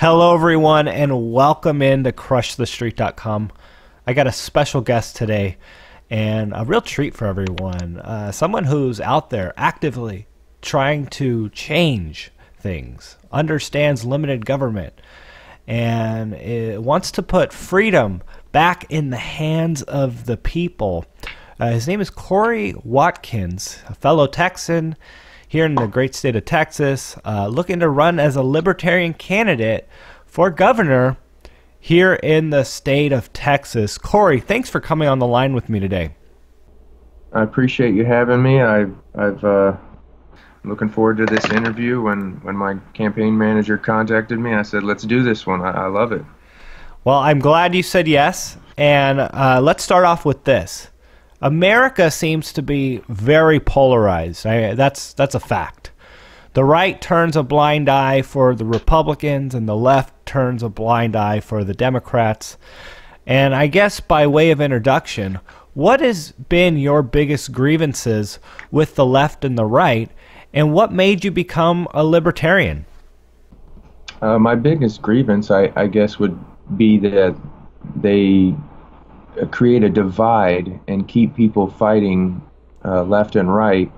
Hello, everyone, and welcome in to crushthestreet.com. I got a special guest today, and a real treat for everyone. Someone who's out there actively trying to change things, understands limited government, and wants to put freedom back in the hands of the people. His name is Kory Watkins, a fellow Texan here in the great state of Texas, looking to run as a Libertarian candidate for governor here in the state of Texas. Kory, thanks for coming on the line with me today. I appreciate you having me. I'm looking forward to this interview. When my campaign manager contacted me, I said, let's do this one. I love it. Well, I'm glad you said yes, and let's start off with this. America seems to be very polarized. That's a fact. The right turns a blind eye for the Republicans, and the left turns a blind eye for the Democrats. And I guess by way of introduction, what has been your biggest grievances with the left and the right, and what made you become a libertarian? My biggest grievance, I guess, would be that they create a divide and keep people fighting left and right,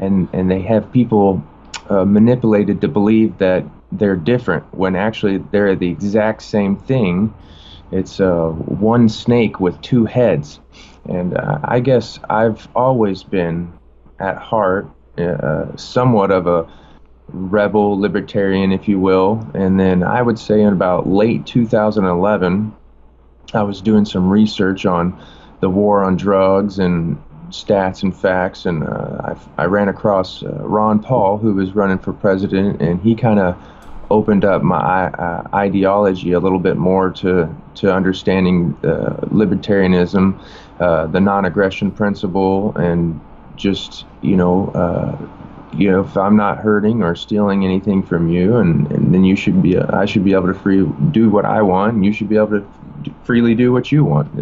and they have people manipulated to believe that they're different when actually they're the exact same thing. It's one snake with two heads. And I guess I've always been at heart somewhat of a rebel libertarian, if you will. And then I would say in about late 2011, I was doing some research on the war on drugs and stats and facts, and I ran across Ron Paul, who was running for president, and he kind of opened up my ideology a little bit more to understanding libertarianism, the non-aggression principle, and just if I'm not hurting or stealing anything from you, and then I should be able to do what I want, and you should be able to freely do what you want.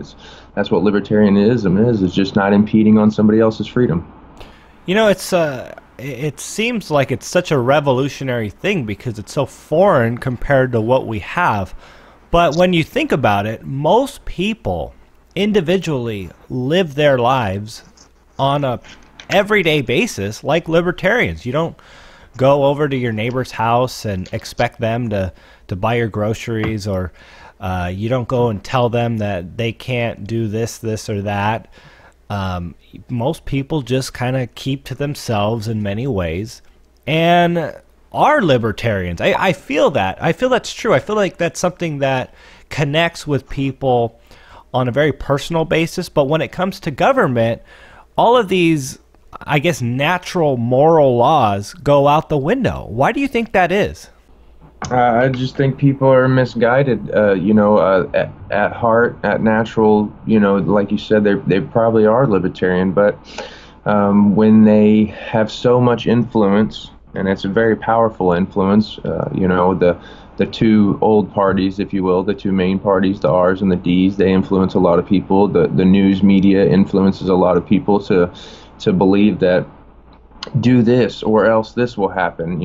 That's what libertarianism is just not impeding on somebody else's freedom. You know, it seems like it's such a revolutionary thing because it's so foreign compared to what we have. But when you think about it, most people individually live their lives on a everyday basis like libertarians. You don't go over to your neighbor's house and expect them to buy your groceries, or you don't go and tell them that they can't do this or that. Most people just kind of keep to themselves in many ways and are libertarians. I feel that. I feel that's true. I feel like that's something that connects with people on a very personal basis. But when it comes to government, all of these, I guess, natural moral laws go out the window. Why do you think that is? I just think people are misguided, at heart, at natural, like you said, they probably are libertarian, but when they have so much influence, and it's a very powerful influence, the two old parties, if you will, the two main parties, the R's and the D's, they influence a lot of people. The news media influences a lot of people to believe that do this or else this will happen.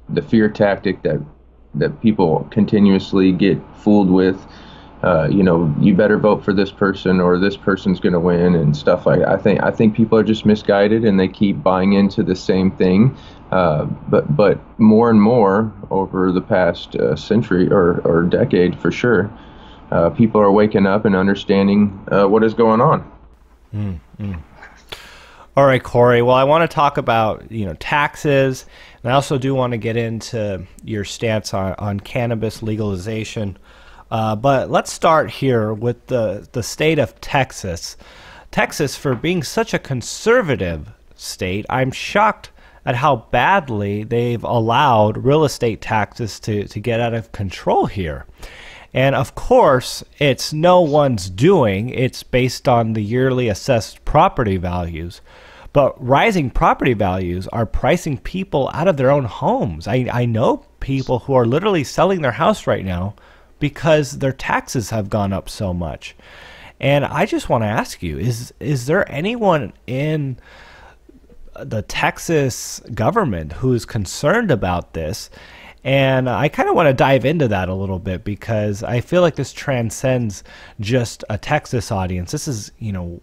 The fear tactic that people continuously get fooled with, you better vote for this person or this person's going to win and stuff like that. I think people are just misguided and they keep buying into the same thing. But more and more over the past century or decade, for sure, people are waking up and understanding what is going on. Mm-hmm. All right, Kory. Well, I want to talk about taxes, and I also do want to get into your stance on cannabis legalization. But let's start here with the state of Texas. Texas, for being such a conservative state, I'm shocked at how badly they've allowed real estate taxes to get out of control here. And of course, it's no one's doing. It's based on the yearly assessed property values. But rising property values are pricing people out of their own homes. I know people who are literally selling their house right now because their taxes have gone up so much. And I just want to ask you, is there anyone in the Texas government who is concerned about this? And I kind of want to dive into that a little bit because I feel like this transcends just a Texas audience. This is,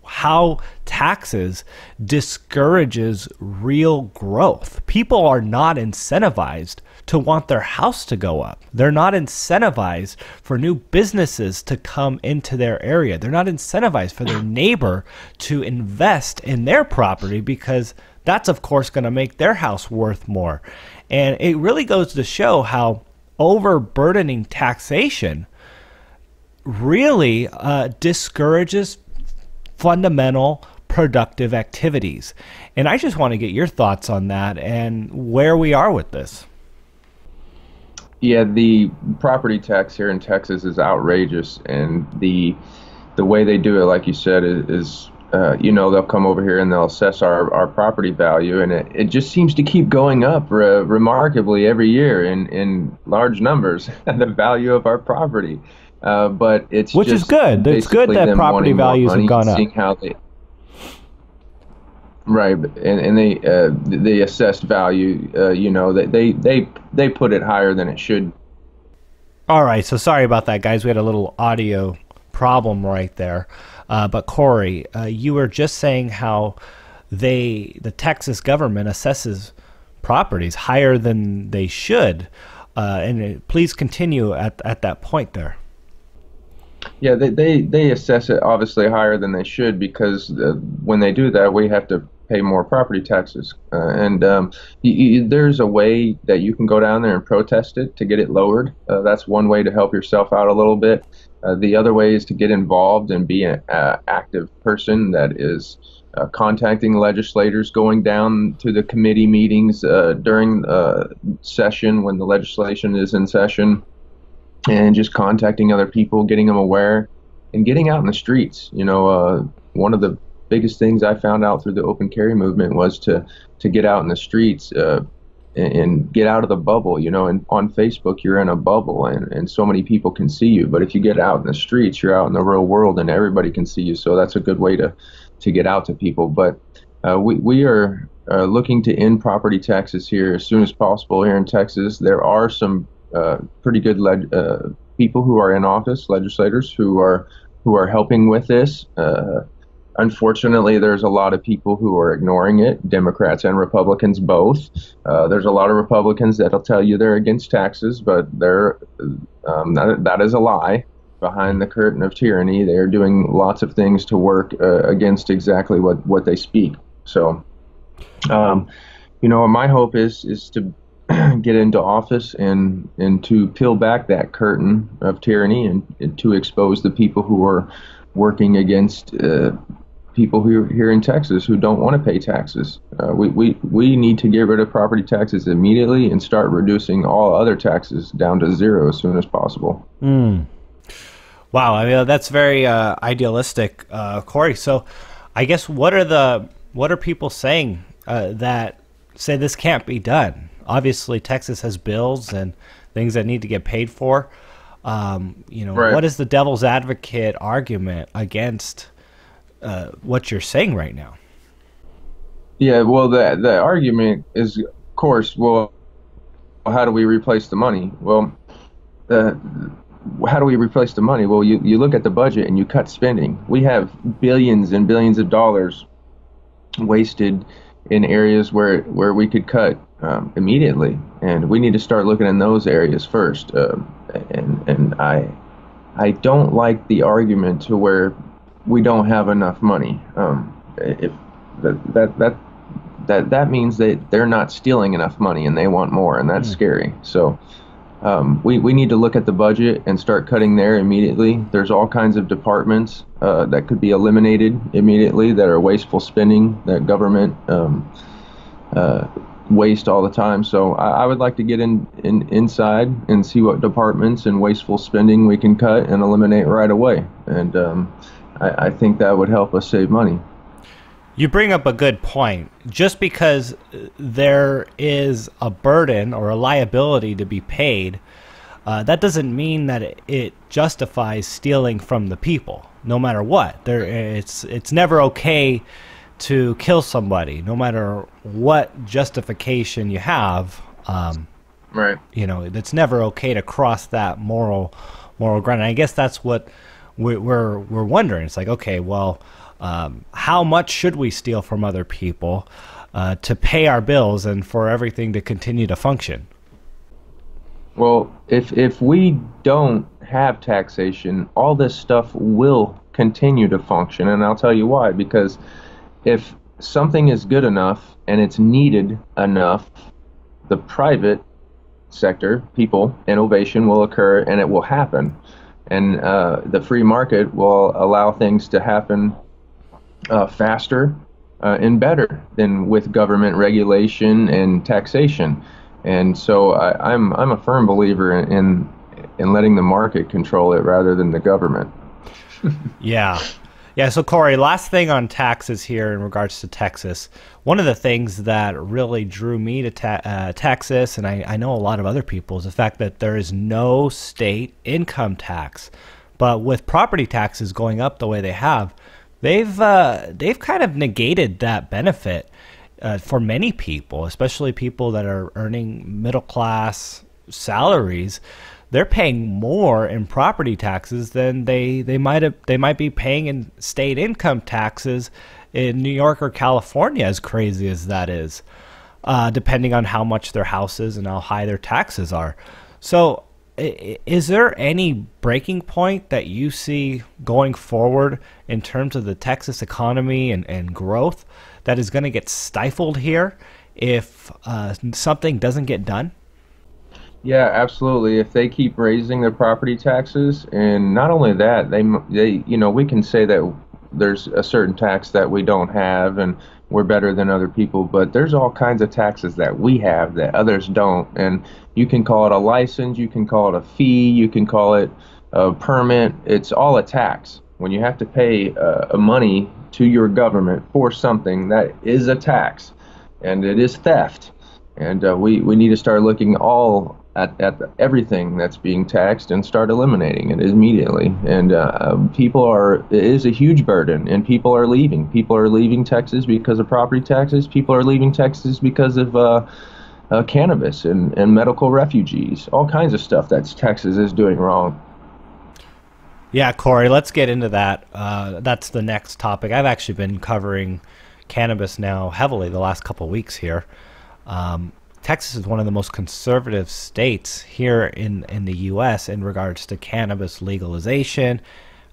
how taxes discourages real growth. People are not incentivized to want their house to go up. They're not incentivized for new businesses to come into their area. They're not incentivized for their neighbor to invest in their property because that's, of course, going to make their house worth more. And it really goes to show how overburdening taxation really discourages fundamental productive activities. And I just want to get your thoughts on that and where we are with this. Yeah, the property tax here in Texas is outrageous, and the way they do it, like you said, is they'll come over here and they'll assess our property value, and it just seems to keep going up remarkably every year in large numbers, the value of our property. But it's which is good. It's good that property values have gone up. Seeing how right, and the assessed value, they put it higher than it should. All right, so sorry about that, guys. We had a little audio problem right there. But Kory, you were just saying how the Texas government assesses properties higher than they should, and please continue at that point there. Yeah, they assess it obviously higher than they should because when they do that, we have to pay more property taxes. There's a way that you can go down there and protest it to get it lowered. That's one way to help yourself out a little bit. The other way is to get involved and be an active person that is contacting legislators, going down to the committee meetings during session when the legislation is in session, and just contacting other people, getting them aware, and getting out in the streets. One of the biggest things I found out through the open carry movement was to get out in the streets and get out of the bubble. And on Facebook you're in a bubble and so many people can see you, but if you get out in the streets, you're out in the real world and everybody can see you. So that's a good way to get out to people. But we are looking to end property taxes here as soon as possible here in Texas. There are some pretty good people who are in office, legislators who are helping with this. Unfortunately, there's a lot of people who are ignoring it, Democrats and Republicans both. There's a lot of Republicans that'll tell you they're against taxes, but that is a lie. Behind the curtain of tyranny, they are doing lots of things to work against exactly what they speak. So, my hope is to get into office and to peel back that curtain of tyranny and to expose the people who are working against people who are here in Texas who don't want to pay taxes. We need to get rid of property taxes immediately and start reducing all other taxes down to zero as soon as possible. Wow, I mean that's very idealistic, Kory. So, I guess what are people saying that say this can't be done? Obviously, Texas has bills and things that need to get paid for. Right. What is the devil's advocate argument against what you're saying right now? Yeah, well, the argument is, of course, well, how do we replace the money? Well, how do we replace the money? Well, you look at the budget and you cut spending. We have billions and billions of dollars wasted in areas where we could cut immediately, and we need to start looking in those areas first. And I don't like the argument to where we don't have enough money. If that means that they're not stealing enough money and they want more, and that's scary. So we need to look at the budget and start cutting there immediately. There's all kinds of departments that could be eliminated immediately that are wasteful spending that government waste all the time. So I would like to get inside and see what departments and wasteful spending we can cut and eliminate right away. And I think that would help us save money. You bring up a good point. Just because there is a burden or a liability to be paid, that doesn't mean that it justifies stealing from the people, no matter what. It's never okay to kill somebody, no matter what justification you have. Right. It's never okay to cross that moral ground. And I guess that's what we're wondering. It's like, okay, well, how much should we steal from other people to pay our bills and for everything to continue to function? Well, if we don't have taxation, all this stuff will continue to function, and I'll tell you why. Because if something is good enough and it's needed enough, the private sector, people, innovation will occur and it will happen. And the free market will allow things to happen faster and better than with government regulation and taxation. And so I'm a firm believer in letting the market control it rather than the government. Yeah. Yeah, so Kory, last thing on taxes here in regards to Texas. One of the things that really drew me to Texas, and I know a lot of other people, is the fact that there is no state income tax. But with property taxes going up the way they have, they've kind of negated that benefit for many people, especially people that are earning middle class salaries. They're paying more in property taxes than they might be paying in state income taxes in New York or California, as crazy as that is, depending on how much their house is and how high their taxes are. So is there any breaking point that you see going forward in terms of the Texas economy and growth that is going to get stifled here if something doesn't get done? Yeah, absolutely. If they keep raising their property taxes, and not only that, we can say that there's a certain tax that we don't have, and we're better than other people, but there's all kinds of taxes that we have that others don't. And you can call it a license, you can call it a fee, you can call it a permit. It's all a tax. When you have to pay money to your government for something, that is a tax, and it is theft. And we need to start looking all at everything that's being taxed and start eliminating it immediately. And it is a huge burden, and people are leaving. People are leaving Texas because of property taxes. People are leaving Texas because of cannabis and medical refugees, all kinds of stuff that Texas is doing wrong. Yeah, Kory, let's get into that. That's the next topic. I've actually been covering cannabis now heavily the last couple of weeks here. Texas is one of the most conservative states here in the U.S. in regards to cannabis legalization.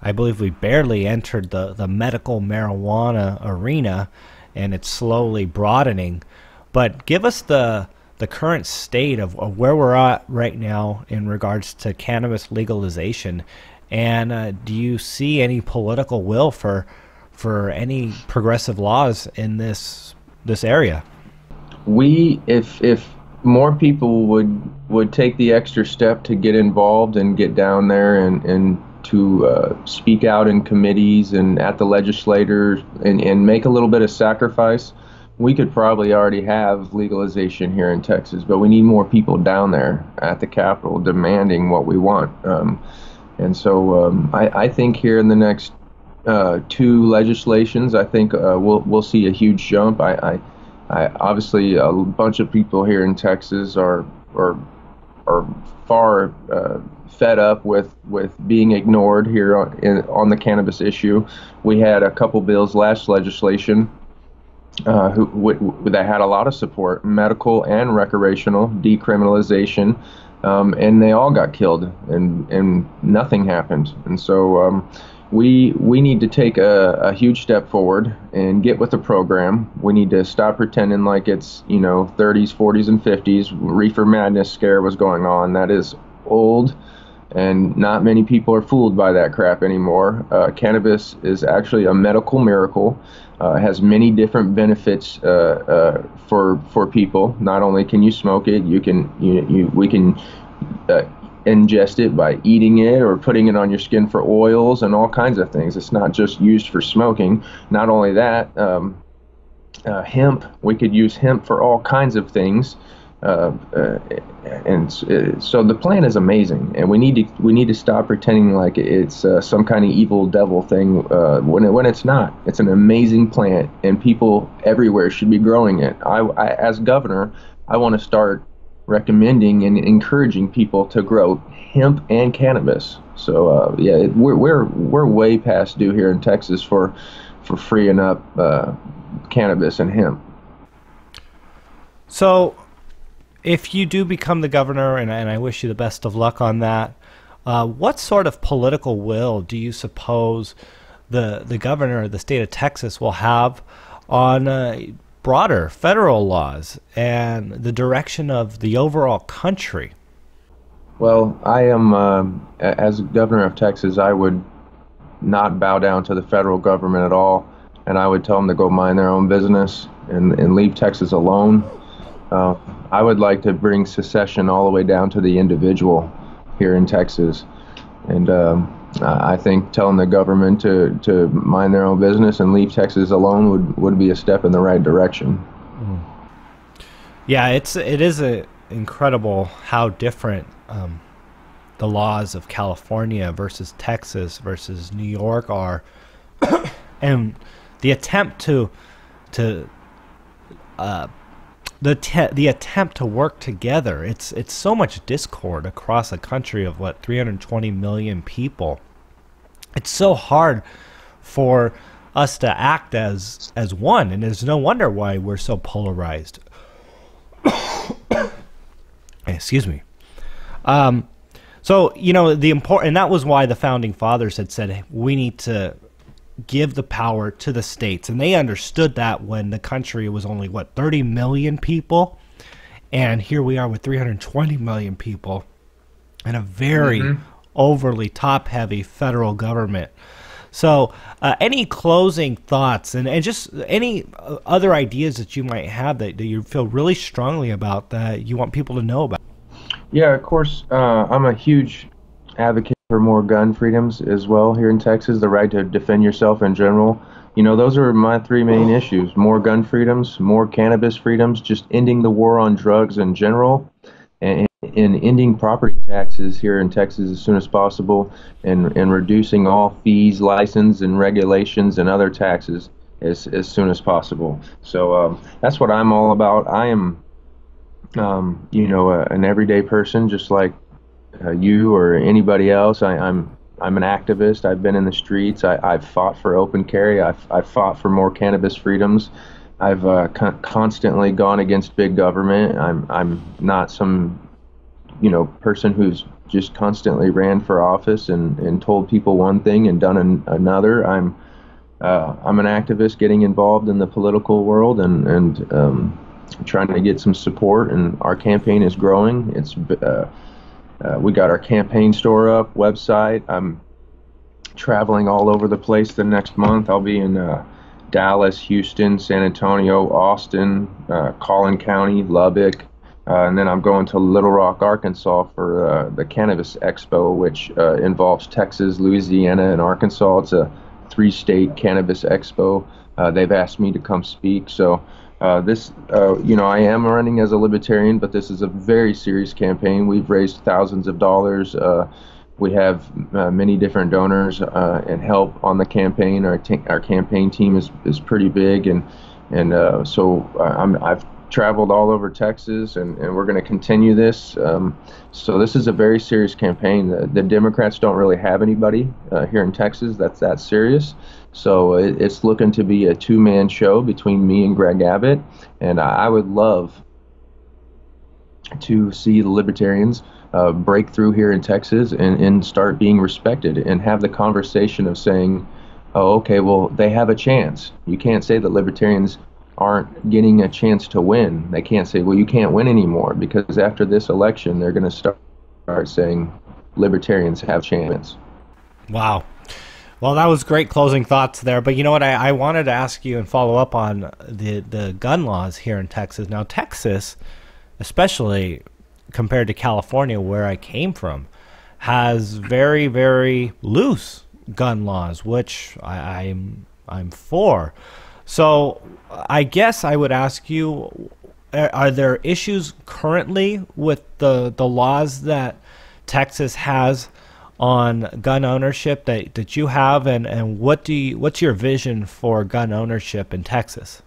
I believe we barely entered the medical marijuana arena, and it's slowly broadening. But give us the current state of where we're at right now in regards to cannabis legalization. And do you see any political will for any progressive laws in this area? If more people would take the extra step to get involved and get down there and to speak out in committees and at the legislators and make a little bit of sacrifice, we could probably already have legalization here in Texas. But we need more people down there at the Capitol demanding what we want. And so I think here in the next two legislations, I think we'll see a huge jump. I obviously a bunch of people here in Texas are far fed up with being ignored here on the cannabis issue. We had a couple bills last legislation that had a lot of support, medical and recreational decriminalization, and they all got killed, and nothing happened. And so we need to take a huge step forward and get with the program. We need to stop pretending like it's 30s, 40s, and 50s. Reefer madness scare was going on. That is old, and not many people are fooled by that crap anymore. Cannabis is actually a medical miracle. Has many different benefits for people. Not only can you smoke it, we can ingest it by eating it or putting it on your skin for oils and all kinds of things. It's not just used for smoking. Not only that, hemp, we could use hemp for all kinds of things. And so the plan is amazing, and we need to stop pretending like it's some kind of evil devil thing when it's not. It's an amazing plant, and people everywhere should be growing it. I as governor, I want to start recommending and encouraging people to grow hemp and cannabis. So yeah, we're way past due here in Texas for freeing up cannabis and hemp. So, if you do become the governor, and I wish you the best of luck on that, what sort of political will do you suppose the governor of the state of Texas will have on broader federal laws and the direction of the overall country? Well, I am, as governor of Texas, I would not bow down to the federal government at all, and I would tell them to go mind their own business and leave Texas alone. I would like to bring secession all the way down to the individual here in Texas, and I think telling the government to mind their own business and leave Texas alone would be a step in the right direction. Yeah, it is incredible how different the laws of California versus Texas versus New York are, and the attempt to the attempt to work together. It's so much discord across a country of 320 million people. It's so hard for us to act as one, and there's no wonder why we're so polarized. Excuse me. So and that was why the founding fathers had said, hey, we need to give the power to the states, and they understood that when the country was only 30 million people, and here we are with 320 million people and a very overly top-heavy federal government. So any closing thoughts and just any other ideas that you might have that you feel really strongly about that you want people to know about? Yeah, of course, I'm a huge advocate for more gun freedoms as well here in Texas, the right to defend yourself in general. Those are my three main issues: more gun freedoms, more cannabis freedoms, just ending the war on drugs in general, and ending property taxes here in Texas as soon as possible, and reducing all fees, license, and regulations and other taxes as soon as possible. So that's what I'm all about. I am, an everyday person, just like you or anybody else. I'm an activist. I've been in the streets. I've fought for open carry. I've fought for more cannabis freedoms. I've constantly gone against big government. I'm not some person who's just constantly ran for office and told people one thing and done another. I'm an activist getting involved in the political world and trying to get some support, and our campaign is growing. We got our campaign store up, website. I'm traveling all over the place the next month. I'll be in Dallas, Houston, San Antonio, Austin, Collin County, Lubbock, and then I'm going to Little Rock, Arkansas for the Cannabis Expo, which involves Texas, Louisiana, and Arkansas. It's a 3-state cannabis expo. They've asked me to come speak. So I am running as a libertarian, but this is a very serious campaign. We've raised thousands of dollars. We have many different donors and help on the campaign. Our campaign team is pretty big, and so I've traveled all over Texas, and we're going to continue this. So this is a very serious campaign. The Democrats don't really have anybody here in Texas that's that serious. So it's looking to be a two-man show between me and Greg Abbott, and I would love to see the Libertarians break through here in Texas and start being respected and have the conversation of saying, oh, okay, well, they have a chance. You can't say that Libertarians aren't getting a chance to win. They can't say, well, you can't win anymore, because after this election, they're going to start saying Libertarians have chance. Wow. Well, that was great closing thoughts there. But you know what? I wanted to ask you and follow up on the gun laws here in Texas. Now, Texas, especially compared to California, where I came from, has very, very loose gun laws, which I'm for. So I guess I would ask you, are there issues currently with the laws that Texas has on gun ownership that you have, and what's your vision for gun ownership in Texas?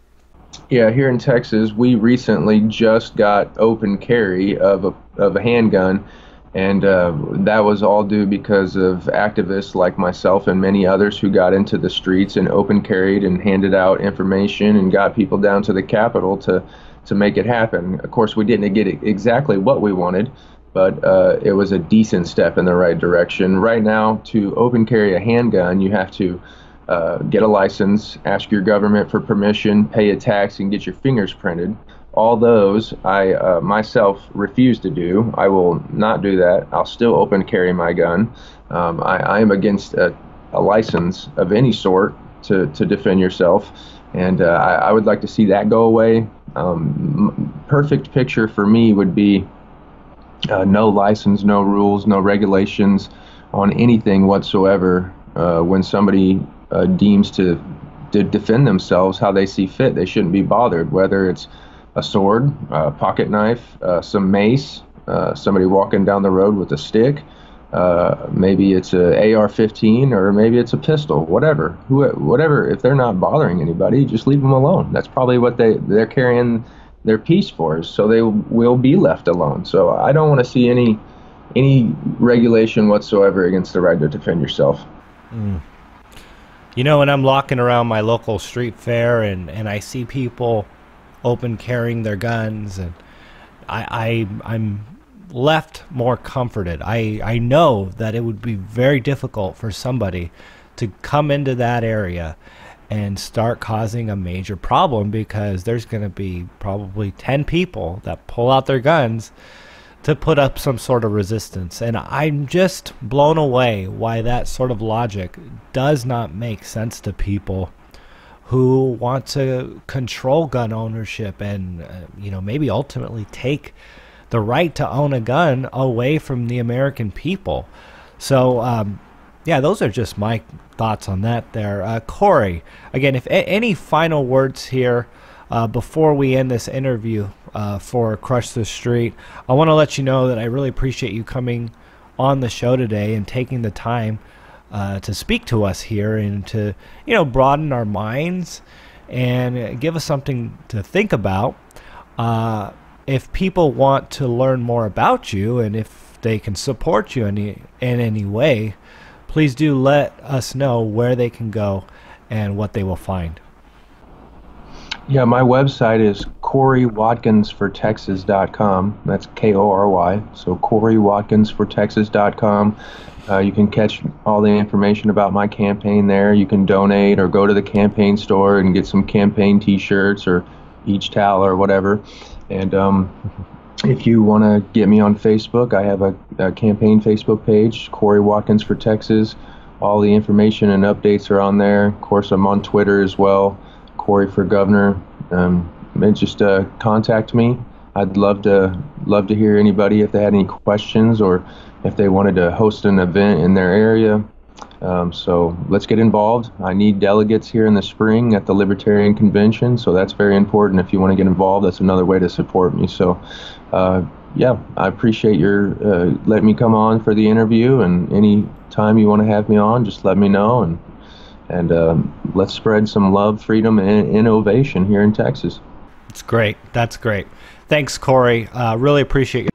Yeah, here in Texas, we recently just got open carry of a handgun, and that was all due because of activists like myself and many others who got into the streets and open carried and handed out information and got people down to the Capitol to make it happen. Of course, we didn't get exactly what we wanted, but it was a decent step in the right direction. Right now, to open carry a handgun, you have to get a license, ask your government for permission, pay a tax, and get your fingers printed. All those I myself refuse to do. I will not do that. I'll still open carry my gun. I am against a license of any sort to defend yourself, and I would like to see that go away. Perfect picture for me would be no license, no rules, no regulations on anything whatsoever. When somebody deems to defend themselves how they see fit, they shouldn't be bothered, whether it's a sword, a pocket knife, some mace, somebody walking down the road with a stick, maybe it's a AR-15, or maybe it's a pistol, whatever. Whatever, if they're not bothering anybody, just leave them alone. That's probably what they're carrying their peace for, so they will be left alone. So I don't want to see any regulation whatsoever against the right to defend yourself. Mm. You know, when I'm walking around my local street fair and I see people open carrying their guns, and I'm left more comforted. I know that it would be very difficult for somebody to come into that area and start causing a major problem, because there's going to be probably 10 people that pull out their guns to put up some sort of resistance. And I'm just blown away why that sort of logic does not make sense to people who want to control gun ownership and maybe ultimately take the right to own a gun away from the American people. So yeah, those are just my thoughts on that there. Kory, again, if any final words here before we end this interview for Crush the Street, I want to let you know that I really appreciate you coming on the show today and taking the time to speak to us here and to broaden our minds and give us something to think about. If people want to learn more about you and if they can support you in any way, please do let us know where they can go and what they will find. Yeah, my website is KoryWatkinsForTexas.com. That's Kory. So KoryWatkinsForTexas.com. You can catch all the information about my campaign there. You can donate or go to the campaign store and get some campaign T-shirts or each towel or whatever. And if you want to get me on Facebook, I have a campaign Facebook page, Kory Watkins for Texas. All the information and updates are on there. Of course, I'm on Twitter as well, Kory for Governor. And just contact me. I'd love to hear anybody if they had any questions or if they wanted to host an event in their area. So let's get involved. I need delegates here in the spring at the Libertarian Convention, so that's very important. If you want to get involved, that's another way to support me. So yeah, I appreciate your letting me come on for the interview, and any time you want to have me on, just let me know, and let's spread some love, freedom, and innovation here in Texas. It's great. That's great. Thanks, Kory. Really appreciate